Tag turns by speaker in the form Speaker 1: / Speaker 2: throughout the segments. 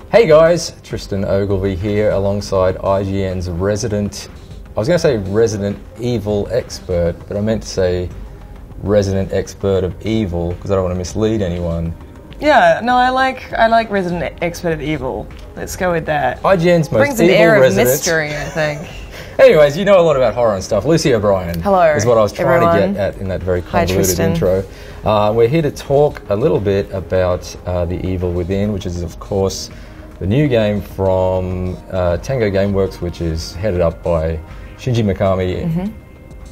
Speaker 1: Hey guys, Tristan Ogilvy here alongside IGN's resident, I was going to say resident evil expert, but I meant to say resident expert of evil because I don't want to mislead anyone.
Speaker 2: Yeah, no, I like resident expert of evil. Let's go with that.
Speaker 1: IGN's most
Speaker 2: brings an
Speaker 1: evil
Speaker 2: air
Speaker 1: resident.
Speaker 2: of mystery, I think.
Speaker 1: Anyways, you know a lot about horror and stuff. Lucy O'Brien.
Speaker 2: Hello,
Speaker 1: is what I was trying
Speaker 2: everyone.
Speaker 1: to get at in that very
Speaker 2: Hi,
Speaker 1: convoluted
Speaker 2: Tristan.
Speaker 1: intro. We're here to talk a little bit about The Evil Within, which is, of course, the new game from Tango Gameworks, which is headed up by Shinji Mikami,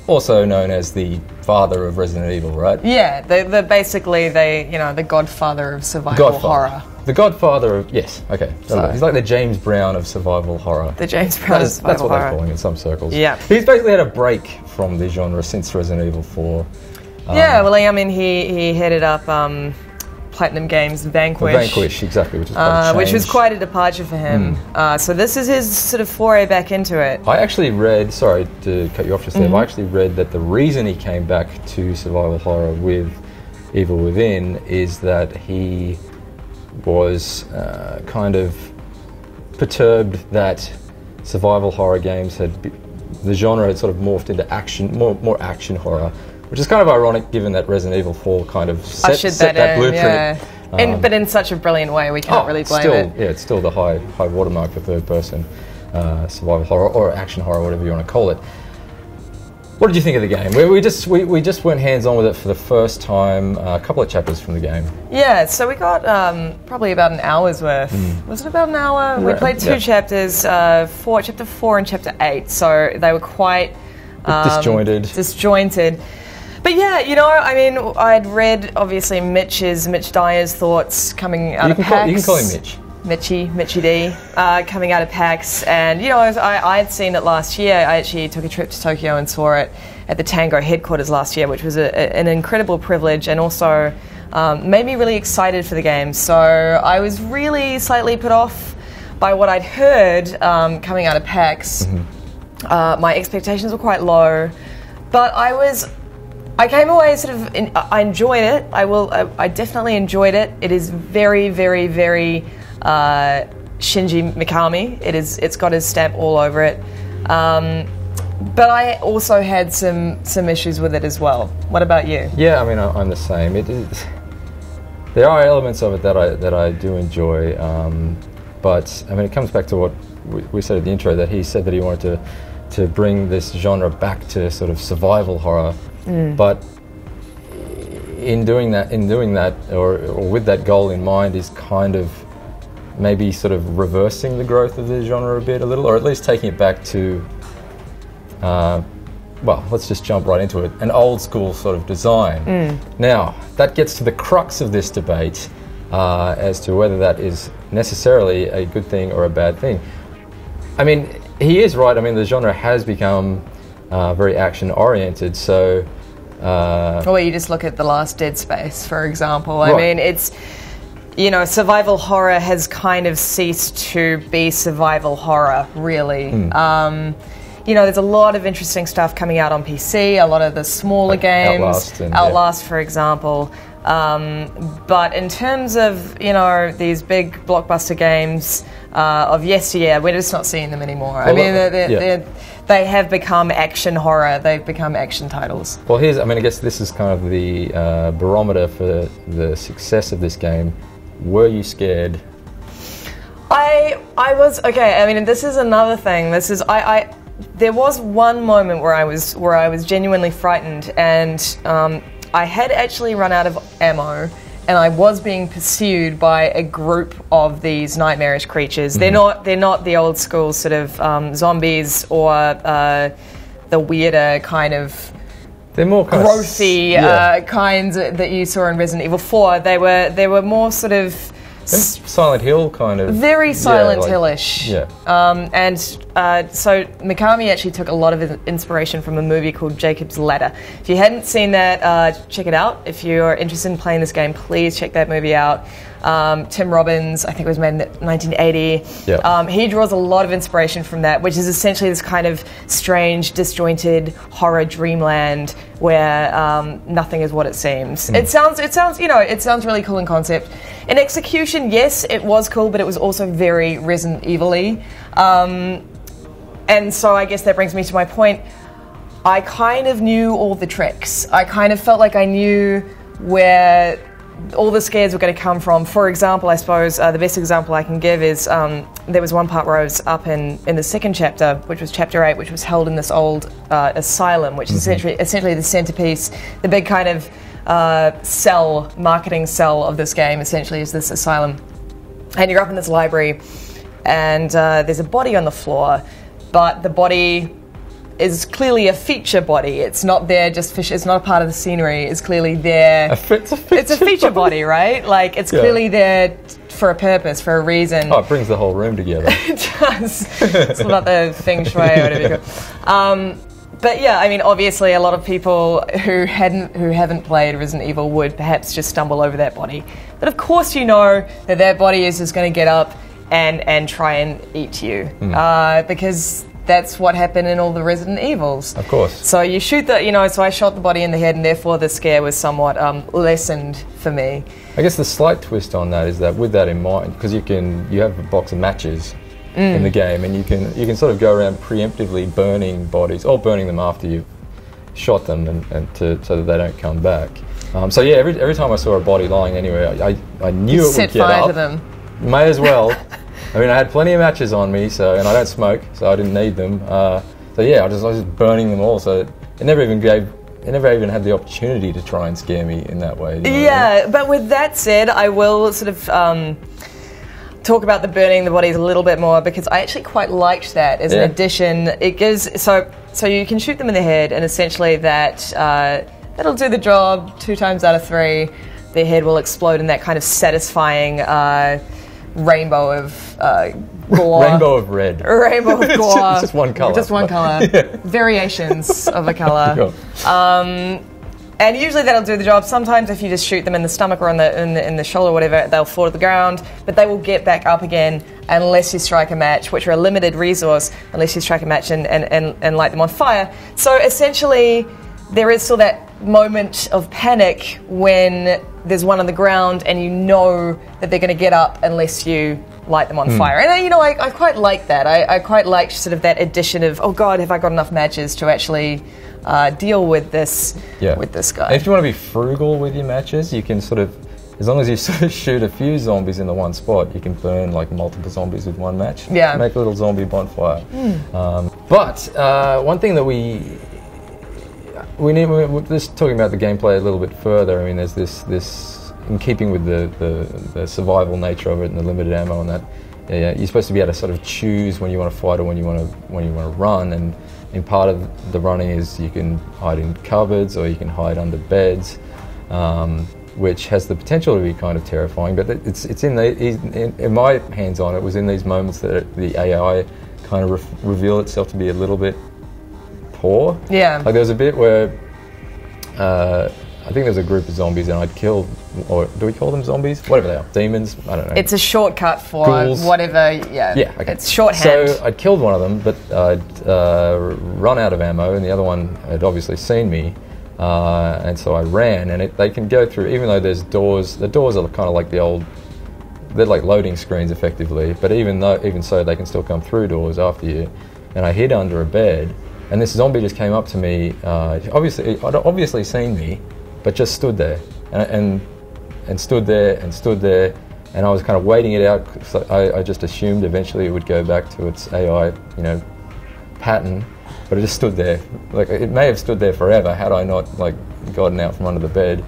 Speaker 1: also known as the father of Resident Evil, right?
Speaker 2: Yeah, they're basically the godfather of survival horror.
Speaker 1: The godfather of, yes, okay.
Speaker 2: So-
Speaker 1: He's like the James Brown of survival horror.
Speaker 2: The James Brown of survival
Speaker 1: That's what
Speaker 2: horror.
Speaker 1: they're calling it in some circles.
Speaker 2: Yeah.
Speaker 1: He's basically had a break from the genre since Resident Evil 4.
Speaker 2: Yeah, well, I mean, he headed up Platinum Games'
Speaker 1: Vanquish, exactly, which
Speaker 2: was quite a departure for him. So this is his sort of foray back into it.
Speaker 1: I actually read, sorry to cut you off just there, but I actually read that the reason he came back to survival horror with Evil Within is that he was kind of perturbed that survival horror games the genre had sort of morphed into action, more action horror, which is kind of ironic given that Resident Evil 4 kind of set that blueprint.
Speaker 2: Yeah. But in such a brilliant way, we can't really blame it.
Speaker 1: Yeah, it's still the high watermark for third person survival horror or action horror, whatever you want to call it. What did you think of the game? We just went hands-on with it for the first time, a couple of chapters from the game.
Speaker 2: Yeah, so we got probably about an hour's worth. Was it about an hour? We played two chapters, chapter 4 and chapter 8, so they were quite disjointed. But yeah, I mean, I'd read, obviously, Mitch Dyer's thoughts coming out of PAX.
Speaker 1: You can call him Mitch.
Speaker 2: Mitchy D, coming out of PAX, and I had seen it last year. I actually took a trip to Tokyo and saw it at the Tango headquarters last year, which was an incredible privilege, and also made me really excited for the game. So I was really slightly put off by what I'd heard coming out of PAX. My expectations were quite low, but I came away I enjoyed it. I definitely enjoyed it. It is very, very, very Shinji Mikami. It's got his stamp all over it. But I also had some issues with it as well. What about you?
Speaker 1: Yeah, I mean, I'm the same. There are elements of it that I do enjoy, but I mean, it comes back to what we said at the intro, that he said that he wanted to bring this genre back to sort of survival horror, but in doing that, or with that goal in mind, is kind of maybe sort of reversing the growth of the genre a little, or at least taking it back to, well, let's just jump right into it, an old school sort of design. Now, that gets to the crux of this debate as to whether that is necessarily a good thing or a bad thing. I mean, he is right. I mean, the genre has become very action-oriented, so...
Speaker 2: Or you just look at the last Dead Space, for example.
Speaker 1: Right.
Speaker 2: I mean, it's... survival horror has kind of ceased to be survival horror, really. There's a lot of interesting stuff coming out on PC, a lot of the smaller games. Outlast, for example. But in terms of, these big blockbuster games of yesteryear, we're just not seeing them anymore. Well, I mean, they have become action horror. They've become action titles.
Speaker 1: Well, I guess this is kind of the barometer for the success of this game. Were you scared?
Speaker 2: I was, okay, I mean, this is another thing. There was one moment where I was genuinely frightened, and I had actually run out of ammo, and I was being pursued by a group of these nightmarish creatures. They're not the old school sort of zombies or the weirder kind of...
Speaker 1: They're more kind
Speaker 2: growthy kinds that you saw in Resident Evil 4. They were more sort of...
Speaker 1: Silent Hill kind of...
Speaker 2: Very Silent Hill-ish.
Speaker 1: Yeah.
Speaker 2: So Mikami actually took a lot of inspiration from a movie called Jacob's Ladder. If you hadn't seen that, check it out. If you're interested in playing this game, please check that movie out. Tim Robbins, I think it was made in 1980.
Speaker 1: Yeah.
Speaker 2: He draws a lot of inspiration from that, which is essentially this kind of strange, disjointed horror dreamland where nothing is what it seems. It sounds really cool in concept. In execution, yes, it was cool, but it was also very Resident Evil-y. And so I guess that brings me to my point. I kind of knew all the tricks. I kind of felt like I knew where all the scares were going to come from. For example, I suppose the best example I can give is there was one part where I was up in the second chapter, which was chapter 8, which was held in this old asylum, which is essentially the centerpiece, the big kind of marketing cell of this game, essentially, is this asylum. And you're up in this library, and there's a body on the floor, but the body is clearly a feature body. It's not there just it's not a part of the scenery. It's clearly there. It's a feature body, right? Like, it's clearly there for a purpose, for a reason.
Speaker 1: Oh, it brings the whole room together.
Speaker 2: It does. It's not the feng shui or whatever you call it. But yeah, I mean, obviously a lot of people who haven't played Resident Evil would perhaps just stumble over that body. But of course you know that body is just going to get up and try and eat you. Because that's what happened in all the Resident Evils.
Speaker 1: Of course.
Speaker 2: So you shoot so I shot the body in the head, and therefore the scare was somewhat lessened for me.
Speaker 1: I guess the slight twist on that is that with that in mind, because you have a box of matches in the game, and you can sort of go around preemptively burning bodies, or burning them after you've shot them, so that they don't come back. So yeah, every time I saw a body lying anywhere, I knew it would get up. Set
Speaker 2: fire to them.
Speaker 1: May as well. I mean, I had plenty of matches on me, and I don't smoke, so I didn't need them. So yeah, I was just burning them all. So it never even had the opportunity to try and scare me in that way. You know what I mean?
Speaker 2: But with that said, I will sort of talk about the burning the bodies a little bit more, because I actually quite liked that as an addition. It gives so you can shoot them in the head, and essentially that'll do the job 2 times out of 3. Their head will explode in that kind of satisfying rainbow of gore.
Speaker 1: Rainbow of red.
Speaker 2: Rainbow of gore.
Speaker 1: It's just one colour.
Speaker 2: Just one colour. Yeah. Variations of a colour. Sure. And usually that'll do the job. Sometimes if you just shoot them in the stomach or in the shoulder or whatever, they'll fall to the ground, but they will get back up again unless you strike a match, which are a limited resource, unless you strike a match and light them on fire. So essentially, there is still that moment of panic when there's one on the ground and you know that they're going to get up unless you light them on fire. And I quite like that. I quite liked sort of that addition of, oh God, have I got enough matches to actually deal with this guy.
Speaker 1: And if you want to be frugal with your matches, you can sort of, as long as you sort of shoot a few zombies in the one spot, you can burn like multiple zombies with one match.
Speaker 2: Yeah.
Speaker 1: Make a little zombie bonfire. But one thing that we need, we're just talking about the gameplay a little bit further. I mean, there's this in keeping with the survival nature of it and the limited ammo and that. You're supposed to be able to sort of choose when you want to fight or when you want to run, and part of the running is you can hide in cupboards or you can hide under beds, which has the potential to be kind of terrifying. But it's in my hands on it was in these moments that the AI kind of reveal itself to be a little bit poor.
Speaker 2: Yeah.
Speaker 1: Like there was a bit where I think there's a group of zombies and I'd killed, or do we call them zombies? Whatever they are, demons. I don't know.
Speaker 2: It's a shortcut for
Speaker 1: ghouls.
Speaker 2: Whatever. Yeah.
Speaker 1: Okay.
Speaker 2: It's shorthand.
Speaker 1: So I'd killed one of them, but I'd run out of ammo, and the other one had obviously seen me, and so I ran. And they can go through, even though there's doors. The doors are kind of like they're like loading screens effectively. But even so, they can still come through doors after you. And I hid under a bed. And this zombie just came up to me. I'd obviously seen me, but just stood there and stood there and stood there, and I was kind of waiting it out. So I just assumed eventually it would go back to its AI, pattern, but it just stood there. Like it may have stood there forever had I not gotten out from under the bed.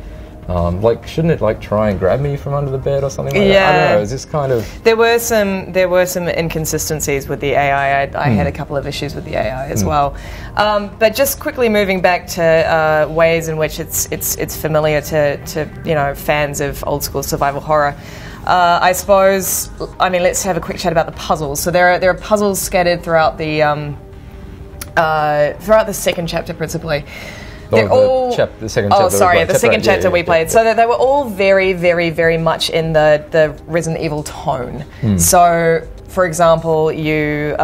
Speaker 1: Shouldn't it try and grab me from under the bed or something like that? I don't know. It's just kind of...
Speaker 2: There were some inconsistencies with the AI. I had a couple of issues with the AI as well. But just quickly moving back to ways in which it's familiar to fans of old school survival horror. I suppose. I mean, let's have a quick chat about the puzzles. So there are puzzles scattered throughout the second chapter principally. They're all
Speaker 1: the second chapter.
Speaker 2: Oh, sorry, the second chapter we played. So they were all very, very, very much in the Resident Evil tone. So, for example, you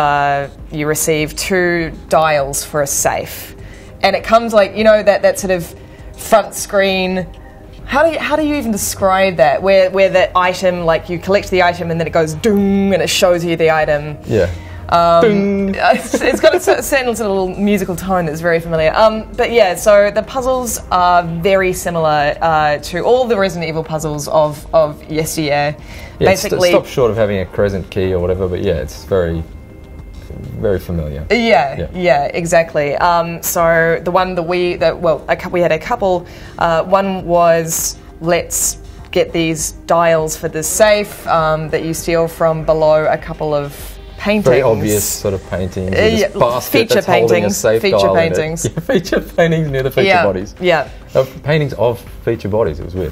Speaker 2: receive 2 dials for a safe, and it comes like, you know, that sort of front screen. How do you even describe that? Where the item, like you collect the item and then it goes doom and it shows you the item.
Speaker 1: Yeah.
Speaker 2: It's got a certain sort of little musical tone that's very familiar. But yeah, so the puzzles are very similar to all the Resident Evil puzzles of yesteryear.
Speaker 1: Yeah,
Speaker 2: basically,
Speaker 1: stop short of having a crescent key or whatever, but yeah, it's very, very familiar.
Speaker 2: Yeah, exactly. So the one we had a couple. One was, let's get these dials for the safe that you steal from below a couple of paintings.
Speaker 1: Very obvious sort of paintings.
Speaker 2: Feature paintings. Feature paintings.
Speaker 1: Yeah, feature paintings near the feature bodies.
Speaker 2: Yeah.
Speaker 1: Paintings of feature bodies. It was weird.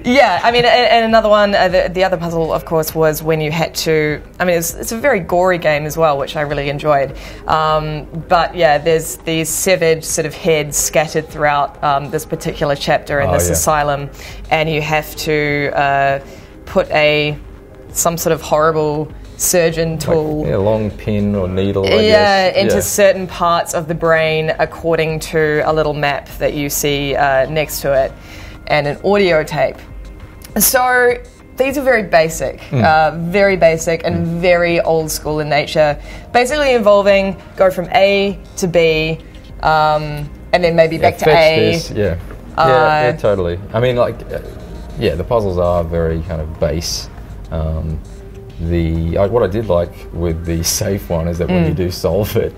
Speaker 2: Yeah, I mean, and another one, the other puzzle, of course, was when you had to. I mean, it's a very gory game as well, which I really enjoyed. But yeah, there's these severed sort of heads scattered throughout this particular chapter in this asylum, and you have to put some sort of horrible surgeon tool,
Speaker 1: like, long pin or needle, I guess.
Speaker 2: into certain parts of the brain according to a little map that you see next to it, and an audio tape. So these are very basic, and very old school in nature. Basically involving go from A to B, and then maybe back to A.
Speaker 1: This, totally. I mean, the puzzles are very kind of base. What I did like with the safe one is that when you do solve it,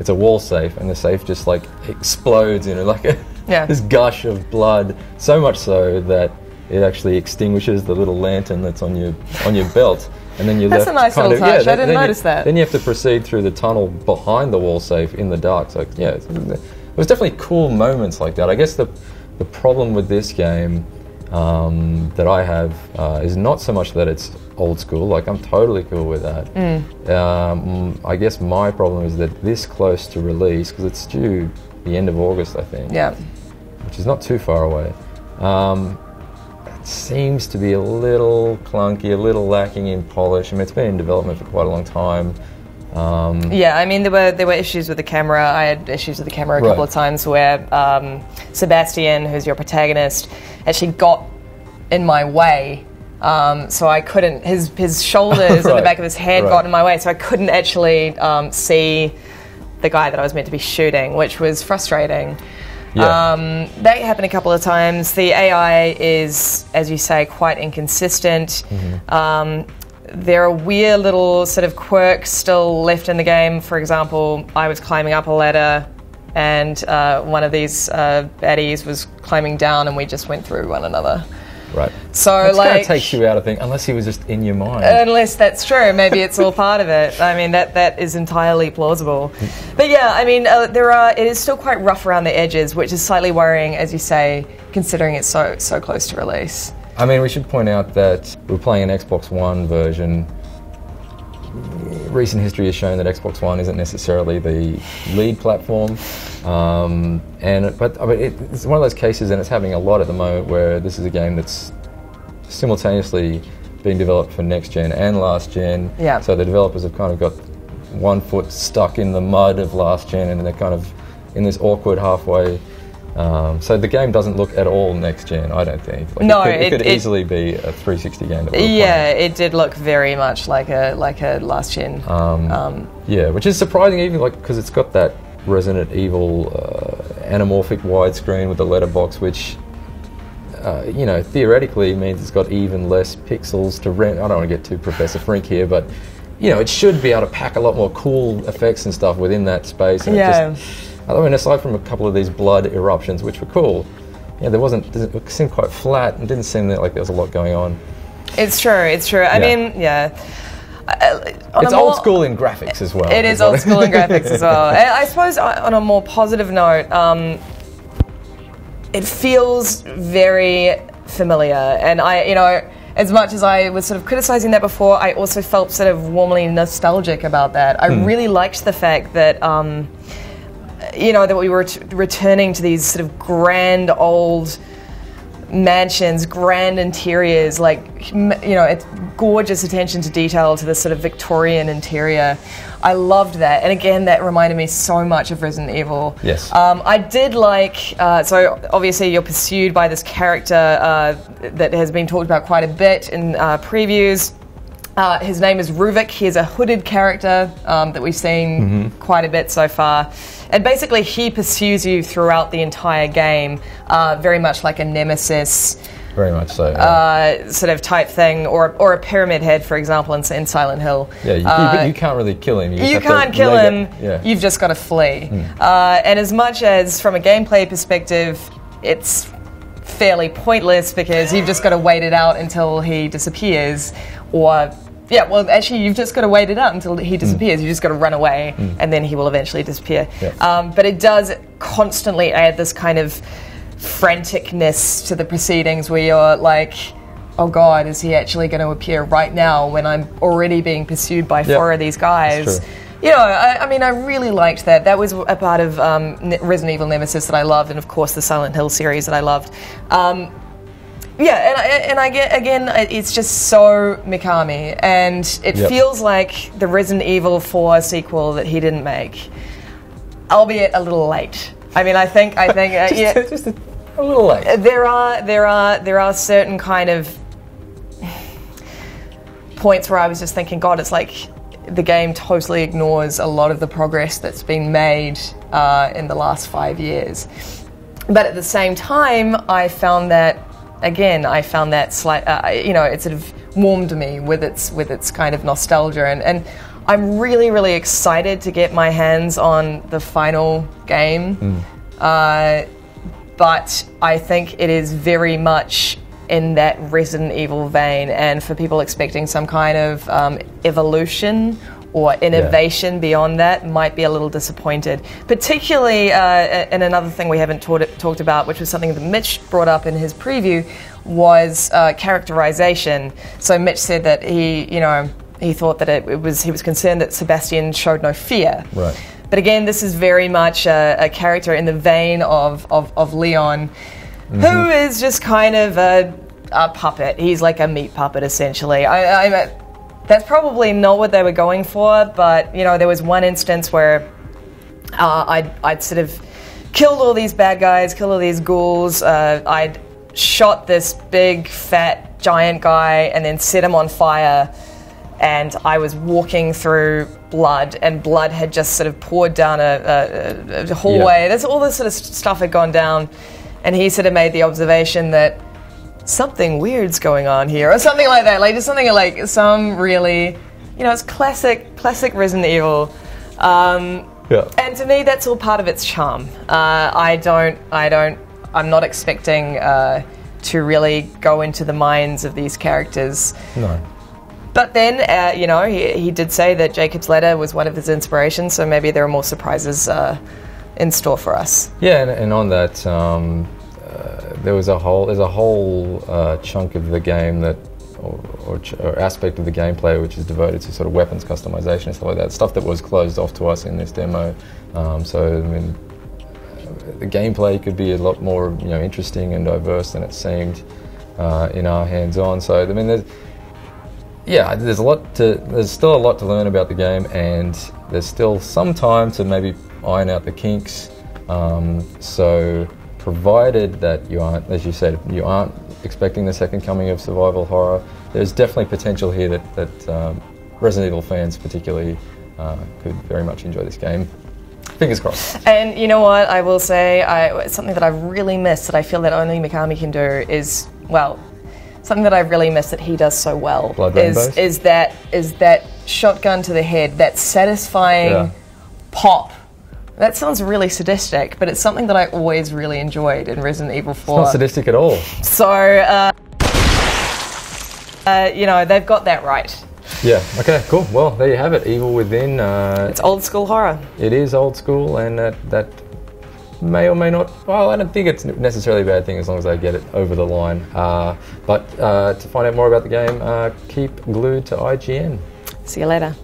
Speaker 1: it's a wall safe, and the safe just like explodes, this gush of blood. So much so that it actually extinguishes the little lantern that's on your belt, and then you're
Speaker 2: that's
Speaker 1: left
Speaker 2: a nice little touch. I didn't notice that.
Speaker 1: Then you have to proceed through the tunnel behind the wall safe in the dark. So yeah, there's definitely cool moments like that. I guess the problem with this game that I have is not so much that it's old school. Like, I'm totally cool with that. I guess my problem is that this close to release, because it's due the end of August, I think. Yeah. Which is not too far away. It seems to be a little clunky, a little lacking in polish. I mean, it's been in development for quite a long time.
Speaker 2: I mean, there were issues with the camera. I had issues with the camera a couple of times where Sebastian, who's your protagonist, actually got in my way. So I couldn't, his shoulders and the back of his head got in my way, so I couldn't actually see the guy that I was meant to be shooting, which was frustrating. Yeah. That happened a couple of times. The AI is, as you say, quite inconsistent. There are weird little sort of quirks still left in the game. For example, I was climbing up a ladder and one of these baddies was climbing down, and we just went through one another.
Speaker 1: Right.
Speaker 2: So
Speaker 1: that's kind of takes you out, I think, unless he was just in your mind.
Speaker 2: Unless that's true, maybe it's all part of it. I mean, that is entirely plausible. But yeah, I mean, it is still quite rough around the edges, which is slightly worrying, as you say, considering it's so close to release.
Speaker 1: I mean, we should point out that we're playing an Xbox One version. Recent history has shown that Xbox One isn't necessarily the lead platform, but I mean, it's one of those cases, and it's happening a lot at the moment, where this is a game that's simultaneously being developed for next gen and last gen. Yeah. So the developers have kind of got one foot stuck in the mud of last gen, and they're kind of in this awkward halfway. So the game doesn't look at all next gen, I don't think. Like, no, it could easily be a 360 game. That
Speaker 2: it did look very much like a last gen.
Speaker 1: Yeah, which is surprising, even because it's got that Resident Evil anamorphic widescreen with the letterbox, which theoretically means it's got even less pixels to rent. I don't want to get too Professor Frink here, but it should be able to pack a lot more cool effects and stuff within that space. And I mean, aside from a couple of these blood eruptions, which were cool, it seemed quite flat and didn't seem like there was a lot going on.
Speaker 2: It's true. I mean,
Speaker 1: it's old school in graphics as well.
Speaker 2: It is old school in graphics as well. I suppose on a more positive note, it feels very familiar, and as much as I was sort of criticizing that before, I also felt sort of warmly nostalgic about that. I really liked the fact that you know, that we were returning to these sort of grand old mansions, grand interiors, like, you know, it's gorgeous attention to detail to this sort of Victorian interior. I loved that, and again, that reminded me so much of Resident Evil.
Speaker 1: Yes.
Speaker 2: I did like, so obviously you're pursued by this character that has been talked about quite a bit in previews. His name is Ruvik. He is a hooded character that we've seen quite a bit so far. And basically he pursues you throughout the entire game, very much like a nemesis.
Speaker 1: Very much so. Yeah.
Speaker 2: Sort of type thing, or a Pyramid Head, for example, in Silent Hill.
Speaker 1: Yeah, you can't really kill him.
Speaker 2: You can't kill him. Yeah. You've just got to flee. And as much as, from a gameplay perspective, it's fairly pointless because you've just got to wait it out until he disappears, or yeah, well, actually, you've just got to wait it out until he disappears. You've just got to run away, and then he will eventually disappear. Yeah. But it does constantly add this kind of franticness to the proceedings where you're like, oh God, is he actually going to appear right now when I'm already being pursued by four of these guys? You know, I mean, I really liked that. That was a part of Resident Evil Nemesis that I loved, and of course the Silent Hill series that I loved. Yeah, and I get, again, it's just so Mikami, and it feels like the Resident Evil 4 sequel that he didn't make, albeit a little late. I mean, I think
Speaker 1: just a little late.
Speaker 2: There are certain kind of points where I was just thinking, God, it's like the game totally ignores a lot of the progress that's been made in the last 5 years. But at the same time, I found that slight, you know, it sort of warmed me with its kind of nostalgia, and I'm really, really excited to get my hands on the final game. But I think it is very much in that Resident Evil vein, and for people expecting some kind of evolution or innovation beyond that might be a little disappointed. Particularly, and another thing we haven't talked about, which was something that Mitch brought up in his preview, was characterization. So Mitch said that he thought that he was concerned that Sebastian showed no fear.
Speaker 1: Right.
Speaker 2: But again, this is very much a character in the vein of Leon, who is just kind of a puppet. He's like a meat puppet, essentially. That's probably not what they were going for, but you know, there was one instance where I'd sort of killed all these bad guys, killed all these ghouls. I'd shot this big, fat, giant guy and then set him on fire. And I was walking through blood, and blood had just sort of poured down a hallway. That's all this sort of stuff had gone down, and he sort of made the observation that something weird's going on here, or something like that. Like just something like some really, you know, it's classic Resident Evil. And to me, that's all part of its charm. I'm not expecting to really go into the minds of these characters.
Speaker 1: No.
Speaker 2: But then, you know, he did say that Jacob's Ladder was one of his inspirations, so maybe there are more surprises in store for us.
Speaker 1: Yeah, and on that, there's a whole chunk of the game that, or aspect of the gameplay which is devoted to sort of weapons customization and stuff like that. Stuff that was closed off to us in this demo. So I mean, the gameplay could be a lot more, you know, interesting and diverse than it seemed in our hands-on. So I mean, there's still a lot to learn about the game, and there's still some time to maybe iron out the kinks. So provided that you aren't, as you said, you aren't expecting the second coming of survival horror, there's definitely potential here that Resident Evil fans particularly could very much enjoy this game. Fingers crossed. And
Speaker 2: you know what, I will say, something that I've really missed that I feel that only Mikami can do is, well, something that I really miss that he does so well is that shotgun to the head, that satisfying pop. That sounds really sadistic, but it's something that I always really enjoyed in Resident Evil 4.
Speaker 1: It's not sadistic at all.
Speaker 2: So, you know, they've got that right.
Speaker 1: Yeah, okay, cool. Well, there you have it, Evil Within.
Speaker 2: It's old school horror. It
Speaker 1: is old school, and that may or may not, well, I don't think it's necessarily a bad thing as long as they get it over the line. But to find out more about the game, keep glued to IGN.
Speaker 2: See you later.